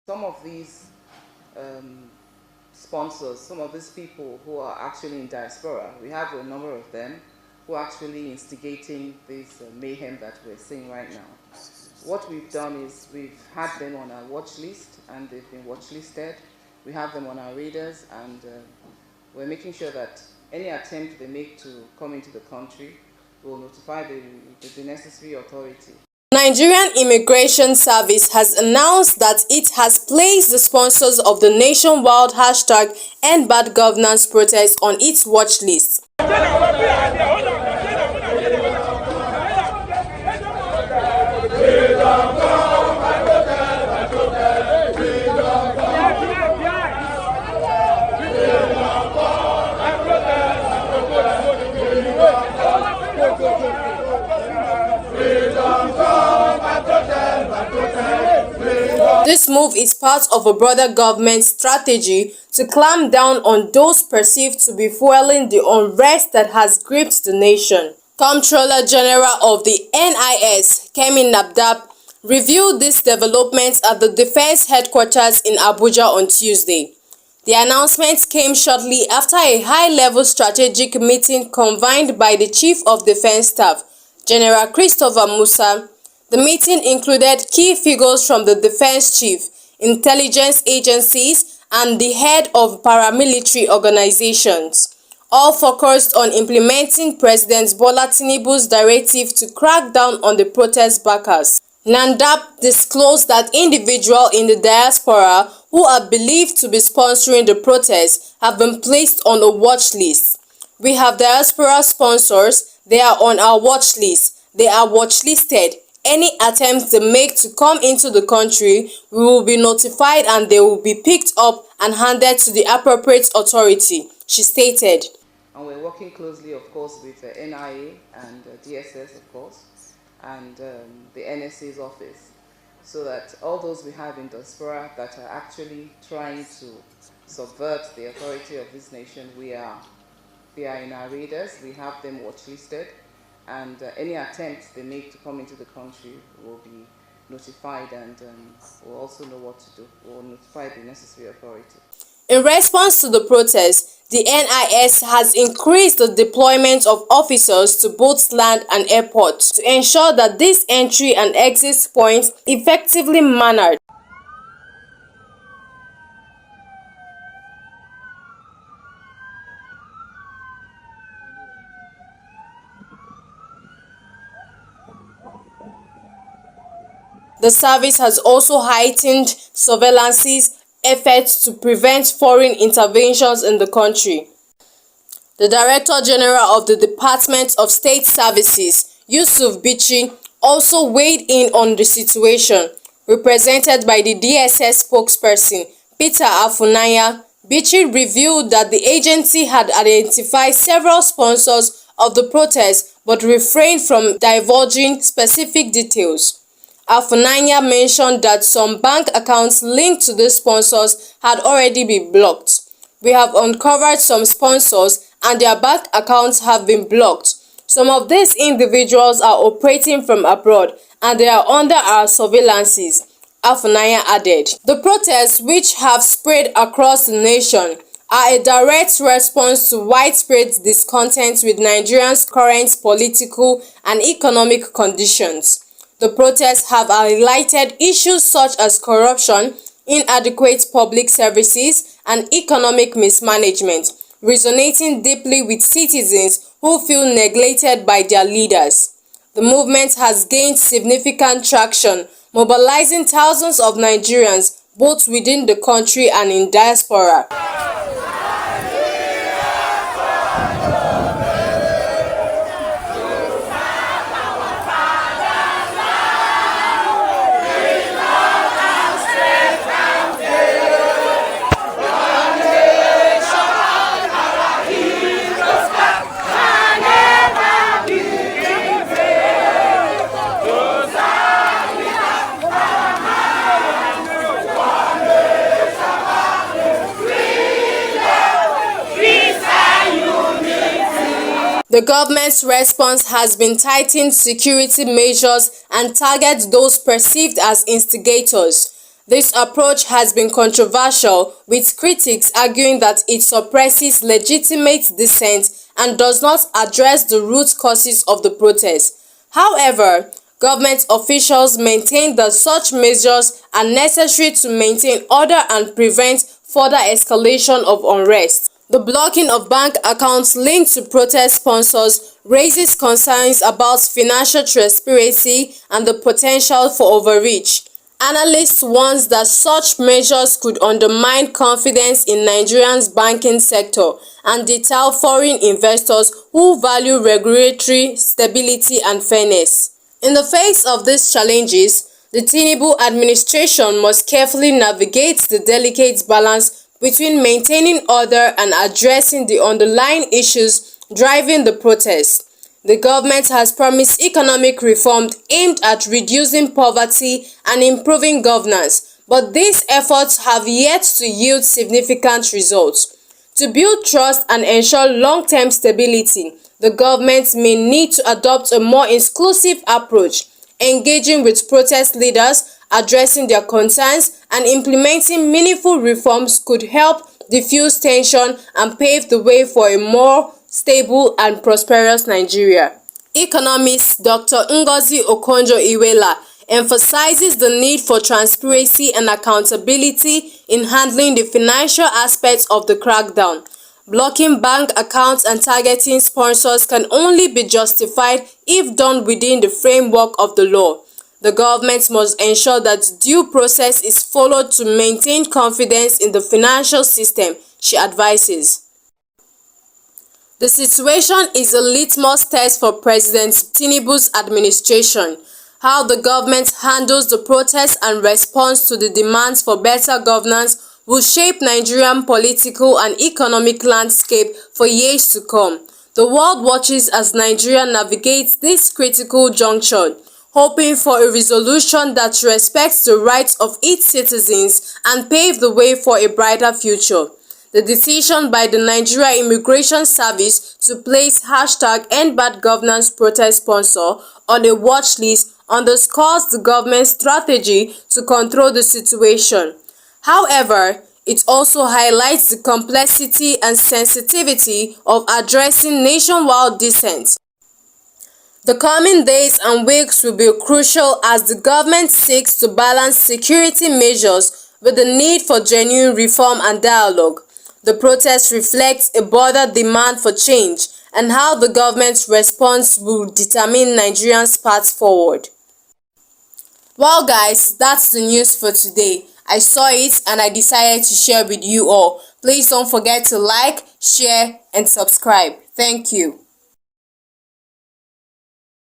Some of these sponsors, some of these people who are actually in diaspora, we have a number of them who are actually instigating this mayhem that we're seeing right now. What we've done is we've had them on our watch list, and they've been watchlisted. We have them on our radars, and we're making sure that any attempt they make to come into the country will notify the necessary authority. Nigerian Immigration Service has announced that it has placed the sponsors of the nationwide #EndBadGovernance protest on its watch list. This move is part of a broader government strategy to clamp down on those perceived to be fueling the unrest that has gripped the nation. Comptroller General of the NIS, Kemi Nabdab, reviewed these developments at the Defense Headquarters in Abuja on Tuesday. The announcement came shortly after a high-level strategic meeting convened by the Chief of Defense Staff, General Christopher Musa. The meeting included key figures from the defense chief, intelligence agencies, and the head of paramilitary organizations, all focused on implementing President Bola Tinubu's directive to crack down on the protest backers. Nandab disclosed that individuals in the diaspora who are believed to be sponsoring the protests have been placed on a watch list. We have diaspora sponsors, they are on our watch list, they are watchlisted. Any attempts they make to come into the country, we will be notified and they will be picked up and handed to the appropriate authority, she stated. And we're working closely, of course, with the NIA and DSS, of course, and the NSA's office, so that all those we have in diaspora that are actually trying to subvert the authority of this nation, they are in our radars, we have them watchlisted, and any attempts they make to come into the country will be notified, and we'll also know what to do. We'll notify the necessary authority. In response to the protest, the NIS has increased the deployment of officers to both land and airports to ensure that these entry and exit points effectively managed. The service has also heightened surveillance efforts to prevent foreign interventions in the country. The Director General of the Department of State Services, Yusuf Bichi, also weighed in on the situation. Represented by the DSS spokesperson, Peter Afunanya, Bichi revealed that the agency had identified several sponsors of the protest but refrained from divulging specific details. Afunanya mentioned that some bank accounts linked to the sponsors had already been blocked. We have uncovered some sponsors and their bank accounts have been blocked. Some of these individuals are operating from abroad and they are under our surveillances, Afunanya added. The protests, which have spread across the nation, are a direct response to widespread discontent with Nigeria's current political and economic conditions. The protests have highlighted issues such as corruption, inadequate public services, and economic mismanagement, resonating deeply with citizens who feel neglected by their leaders. The movement has gained significant traction, mobilizing thousands of Nigerians both within the country and in diaspora. The government's response has been tightened security measures and targets those perceived as instigators. This approach has been controversial, with critics arguing that it suppresses legitimate dissent and does not address the root causes of the protest. However, government officials maintain that such measures are necessary to maintain order and prevent further escalation of unrest. The blocking of bank accounts linked to protest sponsors raises concerns about financial transparency and the potential for overreach. Analysts warn that such measures could undermine confidence in Nigeria's banking sector and deter foreign investors who value regulatory stability and fairness. In the face of these challenges, the Tinubu administration must carefully navigate the delicate balance between maintaining order and addressing the underlying issues driving the protests. The government has promised economic reform aimed at reducing poverty and improving governance, but these efforts have yet to yield significant results. To build trust and ensure long-term stability, the government may need to adopt a more inclusive approach, engaging with protest leaders, addressing their concerns, and implementing meaningful reforms could help diffuse tension and pave the way for a more stable and prosperous Nigeria. Economist Dr. Ngozi Okonjo-Iweala emphasizes the need for transparency and accountability in handling the financial aspects of the crackdown. Blocking bank accounts and targeting sponsors can only be justified if done within the framework of the law. The government must ensure that due process is followed to maintain confidence in the financial system, she advises. The situation is a litmus test for President Tinubu's administration. How the government handles the protests and responds to the demands for better governance will shape Nigerian political and economic landscape for years to come. The world watches as Nigeria navigates this critical juncture, hoping for a resolution that respects the rights of its citizens and pave the way for a brighter future. The decision by the Nigeria Immigration Service to place #EndBadGovernance protest sponsor on a watch list underscores the government's strategy to control the situation. However, it also highlights the complexity and sensitivity of addressing nationwide dissent. The coming days and weeks will be crucial as the government seeks to balance security measures with the need for genuine reform and dialogue. The protest reflects a broader demand for change, and how the government's response will determine Nigerians' path forward. Well guys, that's the news for today. I saw it and I decided to share with you all. Please don't forget to like, share and subscribe. Thank you.